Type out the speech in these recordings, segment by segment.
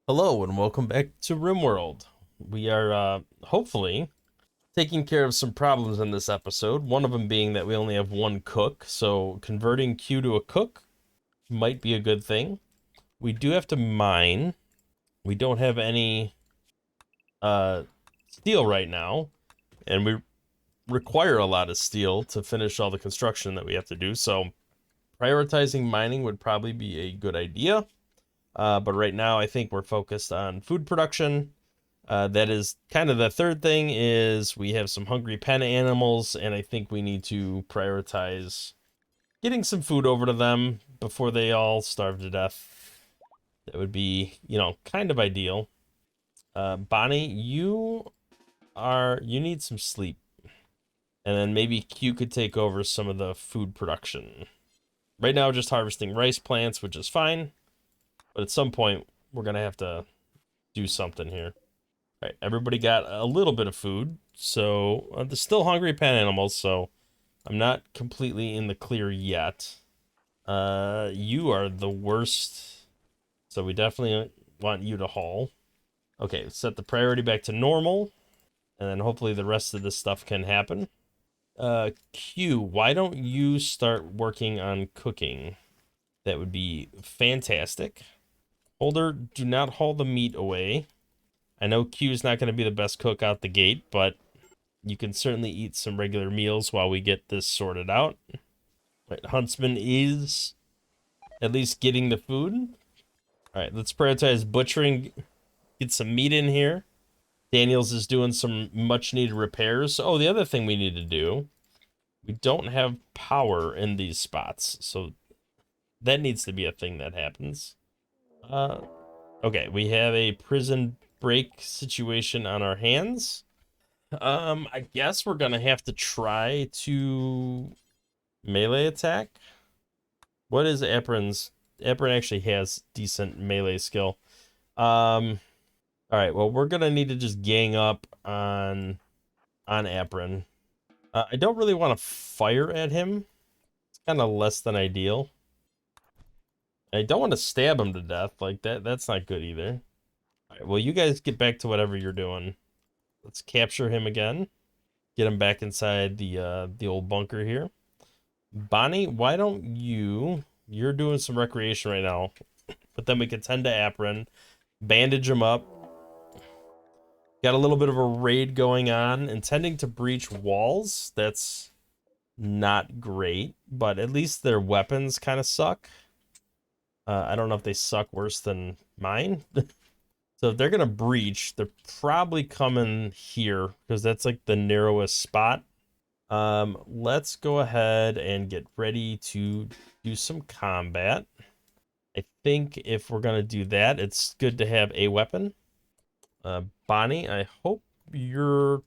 Hello and welcome back to Rimworld. We are hopefully taking care of some problems in this episode. One of them being that we only have one cook, so converting Q to a cook might be a good thing. We do have to mine. We don't have any steel right now, and we require a lot of steel to finish all the construction that we have to do. So prioritizing mining would probably be a good idea. But right now, I think we're focused on food production. That is kind of the third thing is we have some hungry pen animals, and I think we need to prioritize getting some food over to them before they all starve to death. That would be, kind of ideal. Bonnie, you need some sleep, and then maybe Q could take over some of the food production. Right now, just harvesting rice plants, which is fine, but at some point, we're gonna have to do something here. All right, everybody got a little bit of food, so there's still hungry pen animals, so I'm not completely in the clear yet. You are the worst, so we definitely want you to haul. Okay, set the priority back to normal, and then hopefully the rest of this stuff can happen. Q, why don't you start working on cooking? That would be fantastic. Holder, do not haul the meat away. I know Q is not going to be the best cook out the gate, but you can certainly eat some regular meals while we get this sorted out. Right, Huntsman is at least getting the food. All right, let's prioritize butchering, get some meat in here. Daniels is doing some much needed repairs. Oh, the other thing we need to do, we don't have power in these spots, so that needs to be a thing that happens. Okay, we have a prison break situation on our hands. I guess we're gonna have to try to melee attack. What is Apron's? Apron actually has decent melee skill. All right. Well, we're gonna need to just gang up on Apron. I don't really want to fire at him. It's kind of less than ideal. I don't want to stab him to death. Like that. That's not good either. All right. Well, you guys get back to whatever you're doing. Let's capture him again. Get him back inside the old bunker here. Bonnie, why don't you're doing some recreation right now, but then we can tend to Apron, bandage him up. Got a little bit of a raid going on, intending to breach walls. That's not great, but at least their weapons kind of suck. I don't know if they suck worse than mine. So if they're gonna breach, they're probably coming here because that's like the narrowest spot. Let's go ahead and get ready to do some combat. I think if we're gonna do that, it's good to have a weapon. Bonnie, I hope you're...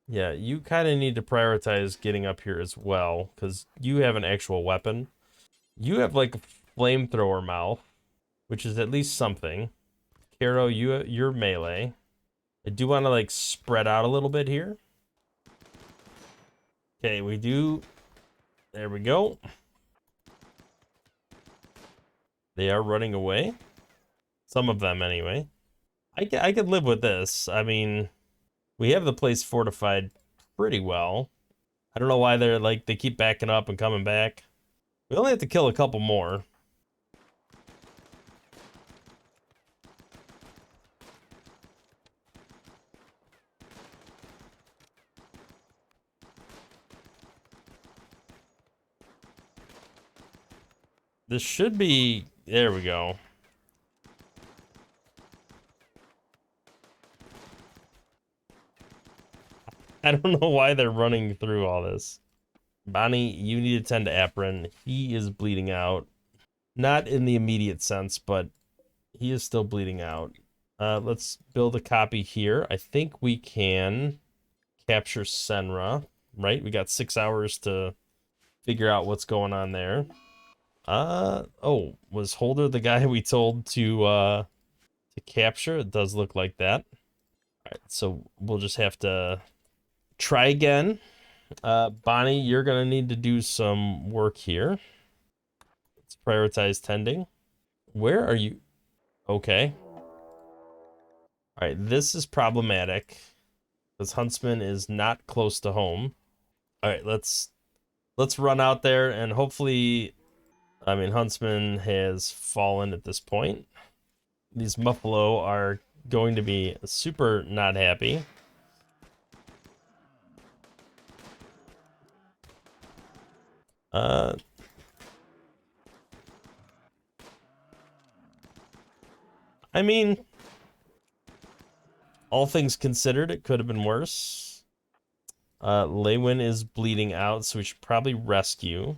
Yeah, you kind of need to prioritize getting up here as well, because you have an actual weapon. You have like a flamethrower mouth, which is at least something. Caro, you're melee. I do want to like spread out a little bit here. Okay, we do. There we go. They are running away. Some of them, anyway. I could live with this. I mean, we have the place fortified pretty well. I don't know why they keep backing up and coming back. We only have to kill a couple more. This should be... There we go. I don't know why they're running through all this. Bonnie, you need to tend to Apron. He is bleeding out. Not in the immediate sense, but he is still bleeding out. Let's build a copy here. I think we can capture Senra, right? We got 6 hours to figure out what's going on there. Oh, was Holder the guy we told to capture? It does look like that. All right, so we'll just have to try again. Bonnie, you're gonna need to do some work here. Let's prioritize tending. Where are you? Okay. All right, this is problematic because Huntsman is not close to home. All right, let's run out there and hopefully, I mean, Huntsman has fallen at this point. These Muffalo are going to be super not happy. Uh, I mean, all things considered, it could have been worse. Lewin is bleeding out, so we should probably rescue.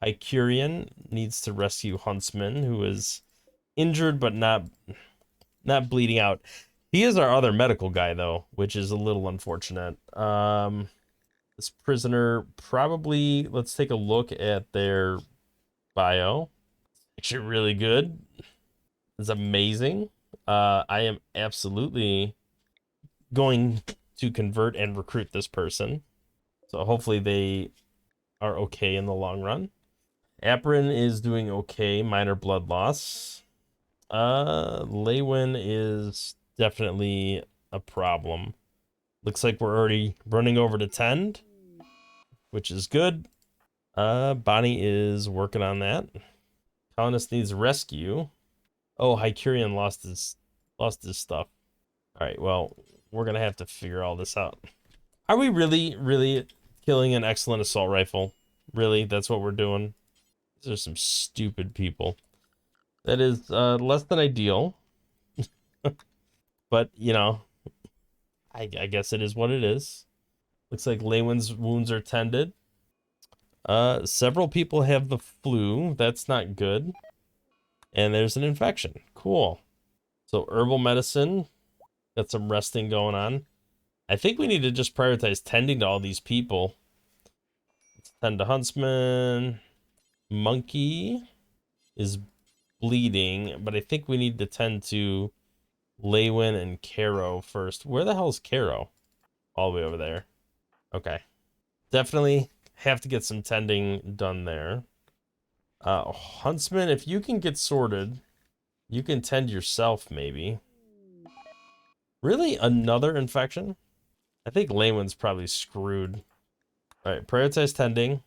Icurian needs to rescue Huntsman, who is injured but not bleeding out. He is our other medical guy though, which is a little unfortunate. This prisoner probably, let's take a look at their bio. Actually really good. It's amazing. I am absolutely going to convert and recruit this person. So hopefully they are okay in the long run. Aprin is doing okay, minor blood loss. Lewin is definitely a problem. Looks like we're already running over to tend, which is good. Bonnie is working on that. Colonist needs rescue. Oh, Hycurian lost his stuff. All right, well, we're gonna have to figure all this out. Are we really killing an excellent assault rifle? Really, that's what we're doing? These are some stupid people. That is less than ideal, but you know, I guess it is what it is. Looks like Lewin's wounds are tended. Several people have the flu. That's not good. And there's an infection. Cool. So herbal medicine. Got some resting going on. I think we need to just prioritize tending to all these people. Let's tend to Huntsman. Monkey is bleeding, but I think we need to tend to Lewin and Caro first. Where the hell is Caro? All the way over there. Okay. Definitely have to get some tending done there. Huntsman, if you can get sorted, you can tend yourself, maybe. Really? Another infection? I think Lewin's probably screwed. All right, prioritize tending.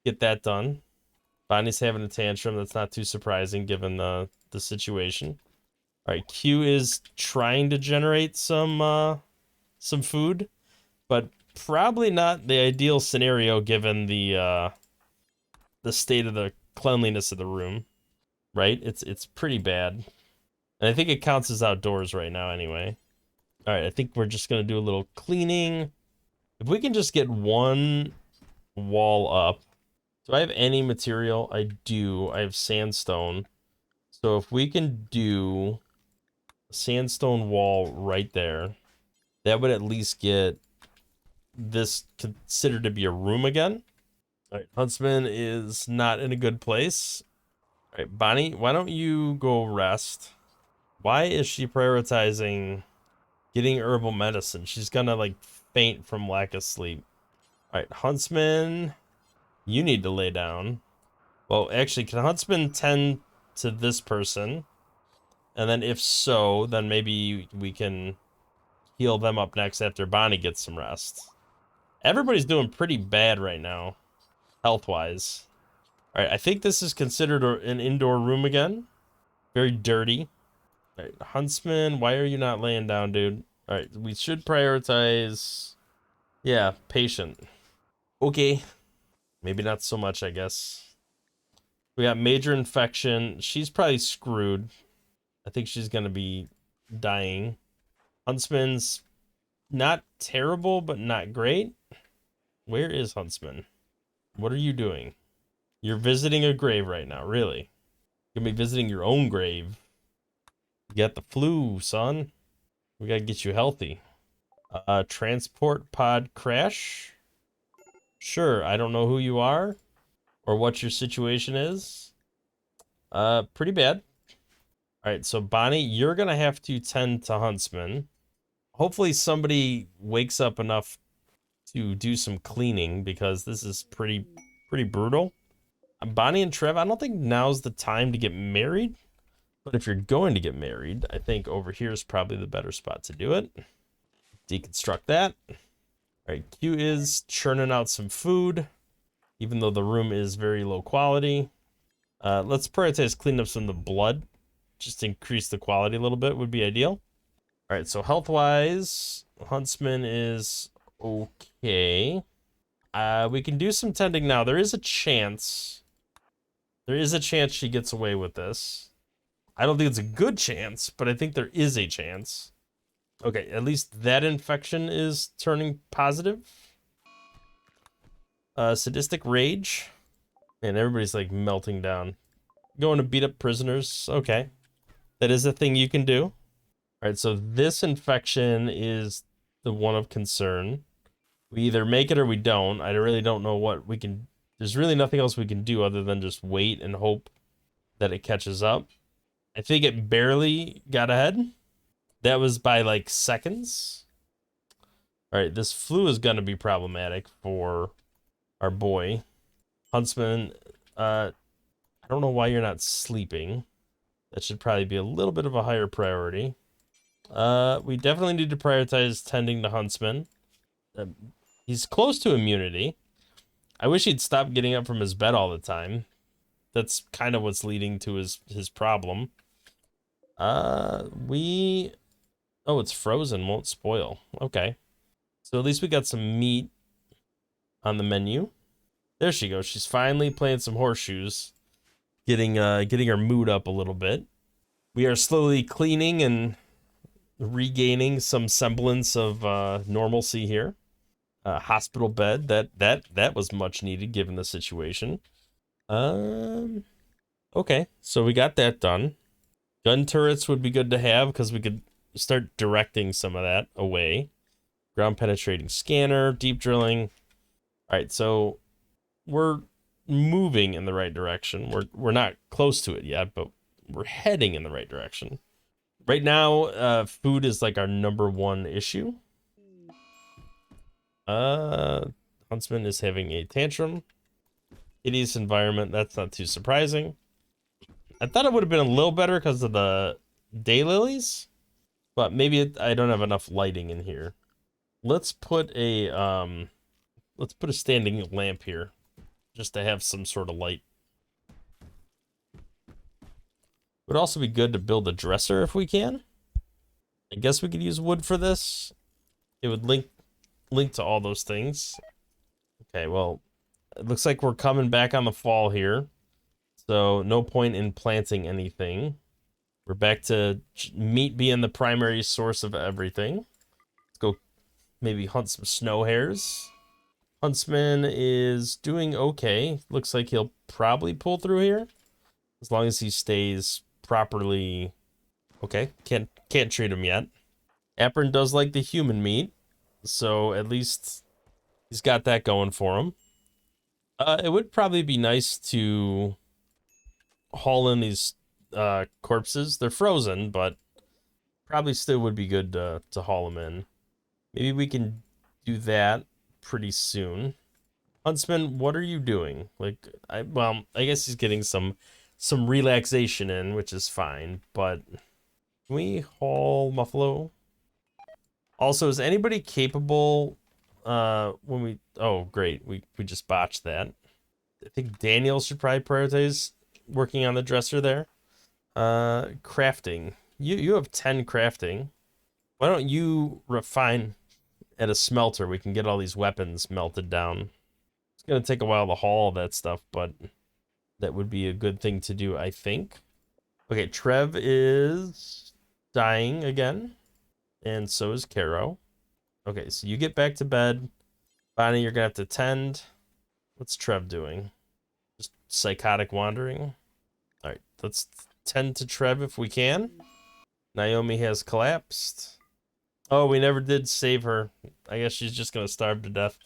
Get that done. Bonnie's having a tantrum. That's not too surprising given the situation. All right, Q is trying to generate some food, but probably not the ideal scenario given the state of the cleanliness of the room. Right? It's pretty bad. And I think it counts as outdoors right now anyway. All right, I think we're just going to do a little cleaning. If we can just get one wall up. Do I have any material? I do. I have sandstone. So if we can do a sandstone wall right there, that would at least get this considered to be a room again. All right, Huntsman is not in a good place. All right, Bonnie, why don't you go rest? Why is she prioritizing getting herbal medicine? She's gonna like faint from lack of sleep. All right, Huntsman, you need to lay down. Well, actually, can Huntsman tend to this person? And then if so, then maybe we can heal them up next after Bonnie gets some rest. Everybody's doing pretty bad right now, health-wise. All right, I think this is considered an indoor room again. Very dirty. All right, Huntsman, why are you not laying down, dude? All right, we should prioritize, yeah, patient. Okay, maybe not so much, I guess. We got major infection. She's probably screwed. I think she's gonna be dying. Huntsman's not terrible, but not great. Where is Huntsman? What are you doing? You're visiting a grave right now, really. You're gonna be visiting your own grave. You got the flu, son. We gotta get you healthy. Transport pod crash. Sure, I don't know who you are or what your situation is. Pretty bad. All right, so Bonnie, you're gonna have to tend to Huntsman. Hopefully somebody wakes up enough to do some cleaning because this is pretty brutal. Bonnie and Trev, I don't think now's the time to get married. But if you're going to get married, I think over here is probably the better spot to do it. Deconstruct that. All right, Q is churning out some food, even though the room is very low quality. Let's prioritize cleaning up some of the blood. Just increase the quality a little bit would be ideal. All right, so health-wise, Huntsman is okay. We can do some tending now. There is a chance. There is a chance she gets away with this. I don't think it's a good chance, but I think there is a chance. Okay, at least that infection is turning positive. Sadistic rage. Man, everybody's like melting down. Going to beat up prisoners. Okay. That is a thing you can do. All right, so this infection is the one of concern. We either make it or we don't. I really don't know what we can... There's really nothing else we can do other than just wait and hope that it catches up. I think it barely got ahead. That was by like seconds. All right, this flu is going to be problematic for our boy. Huntsman, I don't know why you're not sleeping. That should probably be a little bit of a higher priority. We definitely need to prioritize tending to Huntsman. He's close to immunity. I wish he'd stop getting up from his bed all the time. That's kind of what's leading to his problem. Oh, it's frozen, won't spoil. Okay. So at least we got some meat on the menu. There she goes. She's finally playing some horseshoes. Getting her mood up a little bit. We are slowly cleaning and regaining some semblance of normalcy here. Hospital bed, that was much needed given the situation. Okay, so we got that done. Gun turrets would be good to have because we could start directing some of that away. Ground penetrating scanner, deep drilling. All right, so we're moving in the right direction. We're not close to it yet, but we're heading in the right direction. Right now, food is like our #1 issue. Huntsman is having a tantrum. Hideous environment, that's not too surprising. I thought it would have been a little better because of the daylilies, but maybe I don't have enough lighting in here. Let's put a standing lamp here, just to have some sort of light. Would also be good to build a dresser if we can. I guess we could use wood for this. It would link to all those things. Okay, well, it looks like we're coming back on the fall here. So no point in planting anything. We're back to meat being the primary source of everything. Let's go maybe hunt some snow hares. Huntsman is doing okay. Looks like he'll probably pull through here. As long as he stays properly. Okay, can't treat him yet. Apron does like the human meat. So at least he's got that going for him. It would probably be nice to haul in these corpses. They're frozen, but probably still would be good to haul them in. Maybe we can do that pretty soon. Huntsman, what are you doing? Like, I guess he's getting some relaxation in, which is fine, but can we haul Muffalo? Also, is anybody capable when we... Oh, great. We just botched that. I think Daniel should probably prioritize working on the dresser there. Crafting. You have 10 crafting. Why don't you refine at a smelter? We can get all these weapons melted down. It's going to take a while to haul all that stuff, but that would be a good thing to do, I think. Okay, Trev is dying again. And so is Caro. Okay, so you get back to bed. Bonnie, you're going to have to tend. What's Trev doing? Just psychotic wandering? All right, let's tend to Trev if we can. Naomi has collapsed. Oh, we never did save her. I guess she's just going to starve to death.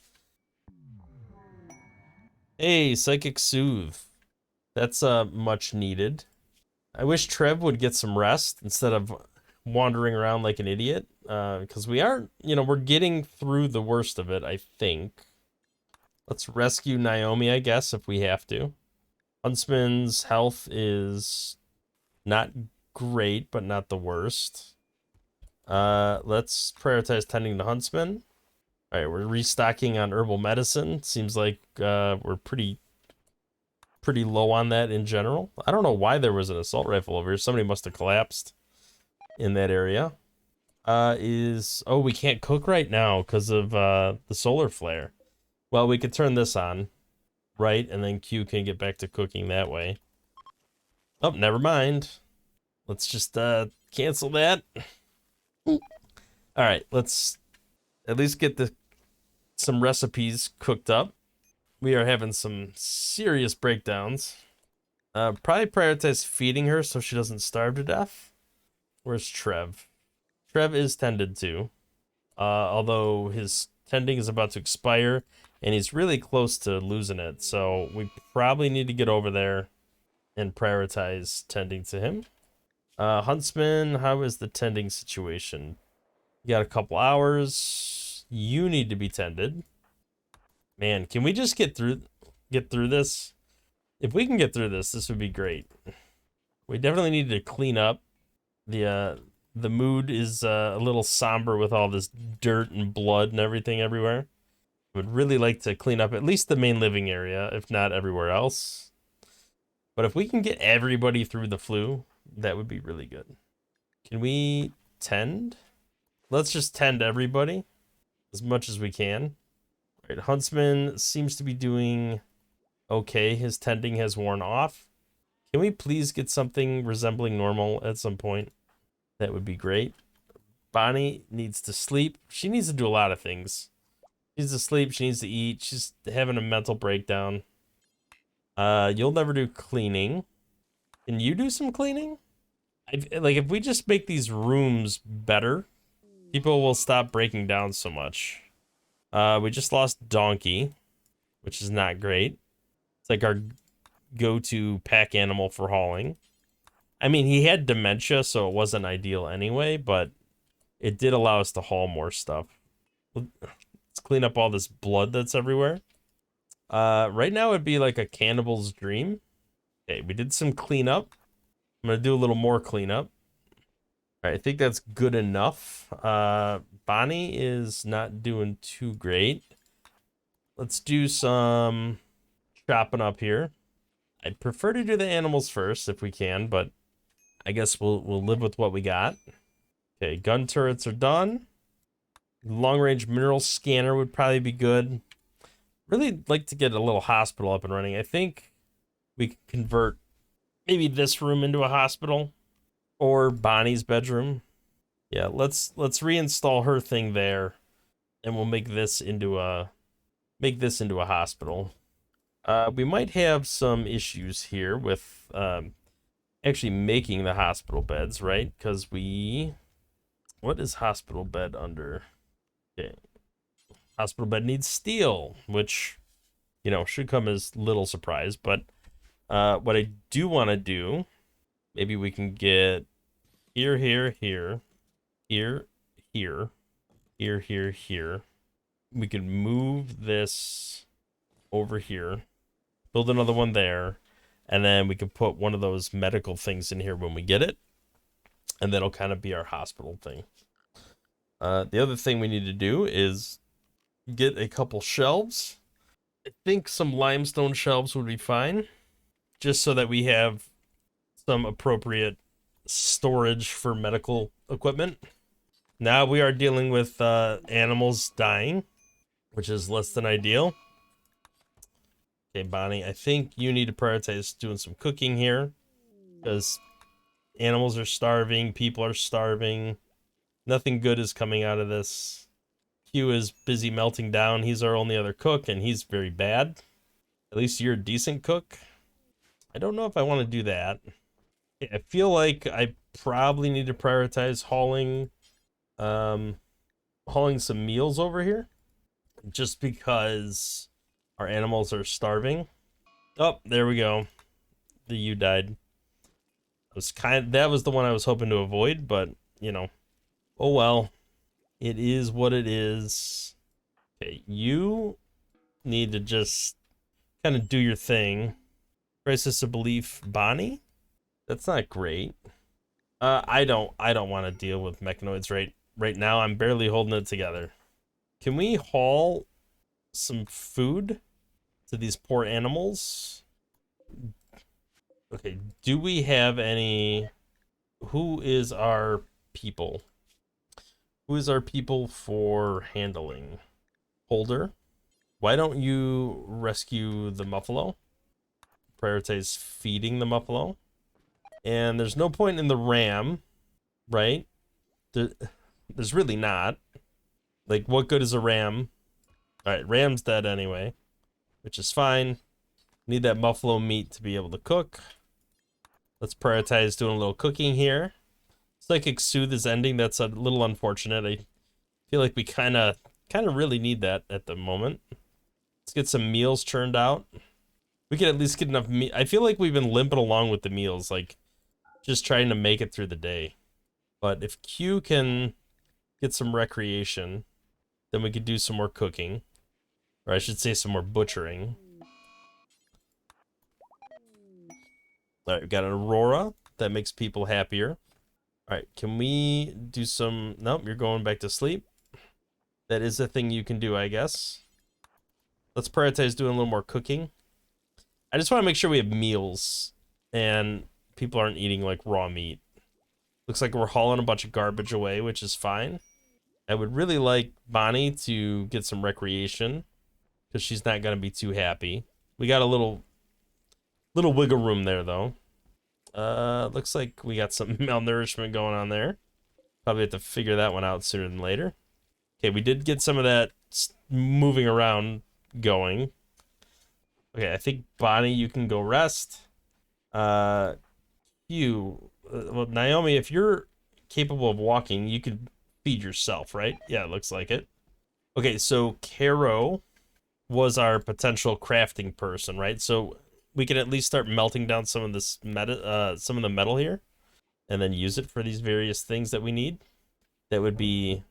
Hey, Psychic Soothe. That's much needed. I wish Trev would get some rest instead of wandering around like an idiot. Because we aren't, we're getting through the worst of it, I think. Let's rescue Naomi, I guess, if we have to. Huntsman's health is not great, but not the worst. Let's prioritize tending to huntsmen. All right, we're restocking on herbal medicine. Seems like we're pretty low on that in general. I don't know why there was an assault rifle over here. Somebody must have collapsed in that area. Oh, we can't cook right now because of the solar flare. Well, we could turn this on, right? And then Q can get back to cooking that way. Oh, never mind. Let's just cancel that. All right, let's at least get some recipes cooked up. We are having some serious breakdowns. Probably prioritize feeding her so she doesn't starve to death. Where's Trev? Trev is tended to, although his tending is about to expire, and he's really close to losing it. So we probably need to get over there and prioritize tending to him. Huntsman, how is the tending situation? You got a couple hours. You need to be tended. Man, can we just get through this? If we can get through this, this would be great. We definitely need to clean up. The mood is a little somber with all this dirt and blood and everything everywhere. I would really like to clean up at least the main living area, if not everywhere else. But if we can get everybody through the flu, that would be really good. Can we tend? Let's just tend everybody as much as we can. All right, Huntsman seems to be doing okay. His tending has worn off. Can we please get something resembling normal at some point? That would be great. Bonnie needs to sleep. She needs to do a lot of things. She needs to sleep. She needs to eat. She's having a mental breakdown. You'll never do cleaning. Can you do some cleaning? Like, if we just make these rooms better, people will stop breaking down so much. We just lost Donkey, which is not great. It's like our go-to pack animal for hauling. I mean, he had dementia, so it wasn't ideal anyway, but it did allow us to haul more stuff. Let's clean up all this blood that's everywhere. Right now it'd be like a cannibal's dream. Okay, we did some cleanup. I'm gonna do a little more cleanup. All right, I think that's good enough. Bonnie is not doing too great. Let's do some chopping up here. I'd prefer to do the animals first if we can, but I guess we'll live with what we got. Okay, gun turrets are done. Long-range mineral scanner would probably be good. Really like to get a little hospital up and running. I think we could convert maybe this room into a hospital or Bonnie's bedroom. Yeah, let's reinstall her thing there, and we'll make this into a hospital. We might have some issues here with actually making the hospital beds, right? Because what is hospital bed under? Okay, hospital bed needs steel, which, you know, should come as little surprise. But what I do want to do, maybe we can get here, here, here, here, here, here, here, here. We could move this over here, build another one there, and then we could put one of those medical things in here when we get it, and that'll kind of be our hospital thing. The other thing we need to do is get a couple shelves. I think some limestone shelves would be fine, just so that we have some appropriate storage for medical equipment. Now we are dealing with animals dying, which is less than ideal. Okay, Bonnie, I think you need to prioritize doing some cooking here, because animals are starving, people are starving. Nothing good is coming out of this. Q is busy melting down. He's our only other cook, and he's very bad. At least you're a decent cook. I don't know if I want to do that. I feel like I probably need to prioritize hauling some meals over here, just because our animals are starving. Oh, there we go. The ewe died. That was the one I was hoping to avoid, but you know, oh well. It is what it is. Okay, you need to just kind of do your thing. Crisis of belief, Bonnie? That's not great. I don't want to deal with mechanoids right now. I'm barely holding it together. Can we haul some food to these poor animals? Okay, do we have any... Who is our people? Who is our people for handling? Holder, why don't you rescue the buffalo? Prioritize feeding the buffalo. And there's no point in the ram, right? There's really not. Like, what good is a ram? Alright, ram's dead anyway, which is fine. Need that buffalo meat to be able to cook. Let's prioritize doing a little cooking here. Psychic Soothe is ending. That's a little unfortunate. I feel like we kind of really need that at the moment. Let's get some meals churned out. We can at least get enough meat. I feel like we've been limping along with the meals, like just trying to make it through the day. But if Q can get some recreation, then we could do some more cooking. Or I should say some more butchering. Alright, we've got an Aurora. That makes people happier. Alright, can we do some... Nope, you're going back to sleep. That is a thing you can do, I guess. Let's prioritize doing a little more cooking. I just want to make sure we have meals and people aren't eating like raw meat. Looks like we're hauling a bunch of garbage away, which is fine. I would really like Bonnie to get some recreation because she's not going to be too happy. We got a little wiggle room there, though. Looks like we got some malnourishment going on there. Probably have to figure that one out sooner than later. Okay, we did get some of that moving around going. Okay, I think Bonnie, you can go rest. Well, Naomi, if you're capable of walking, you could feed yourself, right? Yeah, it looks like it. Okay, so Caro was our potential crafting person, right? So we can at least start melting down some of this some of the metal here, and then use it for these various things that we need. That would be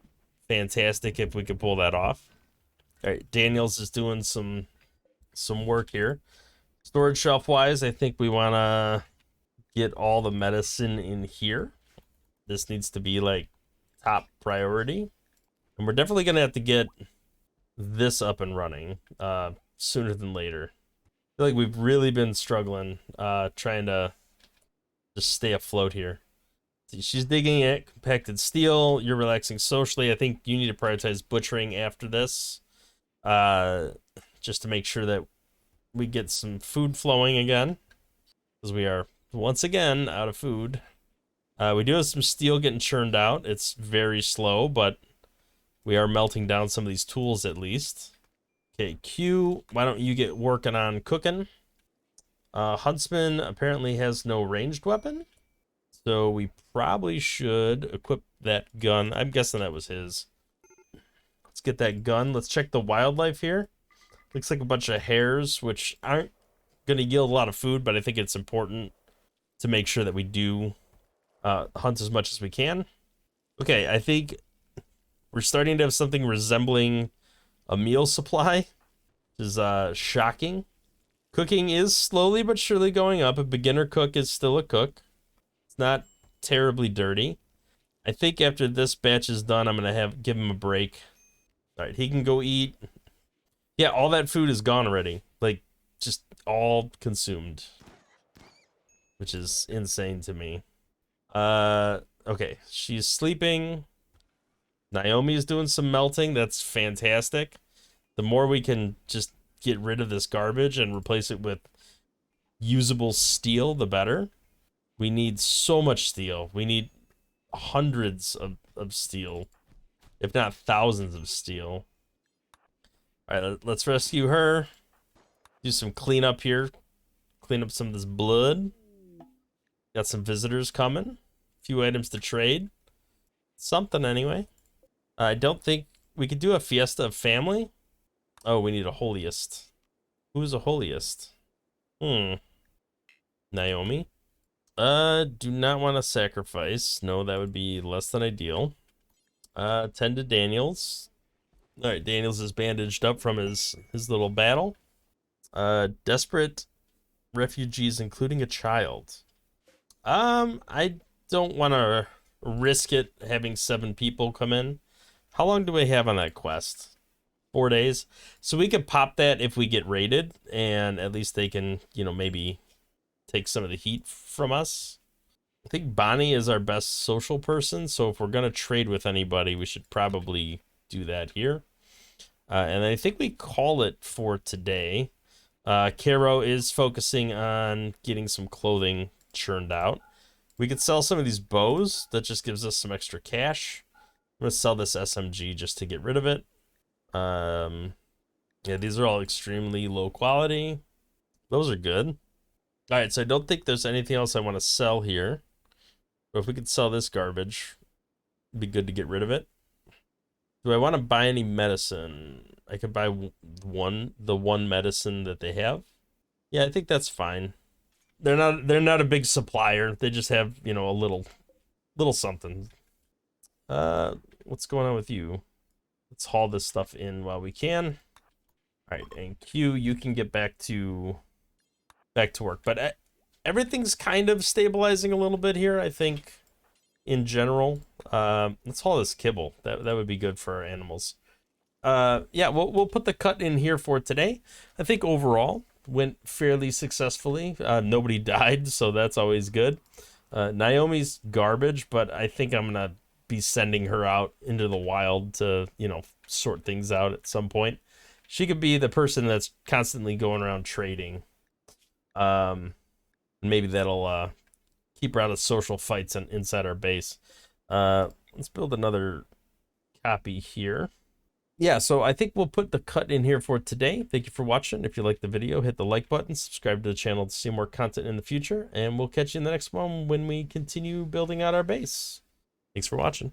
fantastic if we could pull that off. All right, Daniels is doing some work here. Storage shelf wise, I think we want to get all the medicine in here. This needs to be like top priority, and we're definitely gonna have to get this up and running sooner than later. I feel like we've really been struggling trying to just stay afloat here. See, she's digging it. Compacted steel. You're relaxing socially. I think you need to prioritize butchering after this, just to make sure that we get some food flowing again, because we are once again out of food. We do have some steel getting churned out. It's very slow, but we are melting down some of these tools at least. Okay, Q, why don't you get working on cooking? Huntsman apparently has no ranged weapon, so we probably should equip that gun. I'm guessing that was his. Let's get that gun. Let's check the wildlife here. Looks like a bunch of hares, which aren't going to yield a lot of food, but I think it's important to make sure that we do hunt as much as we can. Okay, I think we're starting to have something resembling a meal supply, which is shocking. Cooking is slowly but surely going up. A beginner cook is still a cook. It's not terribly dirty. I think after this batch is done, I'm going to give him a break. All right, he can go eat. Yeah, all that food is gone already. Like, just all consumed. Which is insane to me. Okay, she's sleeping. Naomi is doing some melting. That's fantastic. The more we can just get rid of this garbage and replace it with usable steel, the better. We need so much steel. We need hundreds of steel, if not thousands of steel. All right, let's rescue her. Do some cleanup here. Clean up some of this blood. Got some visitors coming. A few items to trade. Something anyway. I don't think we could do a fiesta of family. Oh, we need a holiest. Who's a holiest? Naomi. Do not want to sacrifice. No, that would be less than ideal. Tend to Daniels. All right, Daniels is bandaged up from his little battle. Desperate refugees, including a child. I don't want to risk it having 7 people come in. How long do we have on that quest? 4 days. So we could pop that if we get raided, and at least they can, you know, maybe take some of the heat from us. I think Bonnie is our best social person, so if we're going to trade with anybody, we should probably do that here. And I think we call it for today. Caro is focusing on getting some clothing churned out. We could sell some of these bows. That just gives us some extra cash. I'm going to sell this SMG just to get rid of it. Yeah, these are all extremely low quality. Those are good. All right, so I don't think there's anything else I want to sell here. But if we could sell this garbage, it'd be good to get rid of it. Do I want to buy any medicine? I could buy the one medicine that they have. Yeah, I think that's fine. They're not a big supplier. They just have, you know, a little something. What's going on with you? Let's haul this stuff in while we can. All right, and Q, you can get back to work. But everything's kind of stabilizing a little bit here, I think, in general. Let's haul this kibble. That would be good for our animals. Yeah, we'll put the cut in here for today. I think overall went fairly successfully. Nobody died, so that's always good. Naomi's garbage, but I think I'm gonna be sending her out into the wild to, you know, sort things out at some point. She could be the person that's constantly going around trading. Maybe that'll keep her out of social fights inside our base. Let's build another copy here. Yeah, so I think we'll put the cut in here for today. Thank you for watching. If you liked the video, hit the like button, subscribe to the channel to see more content in the future, and we'll catch you in the next one when we continue building out our base. Thanks for watching.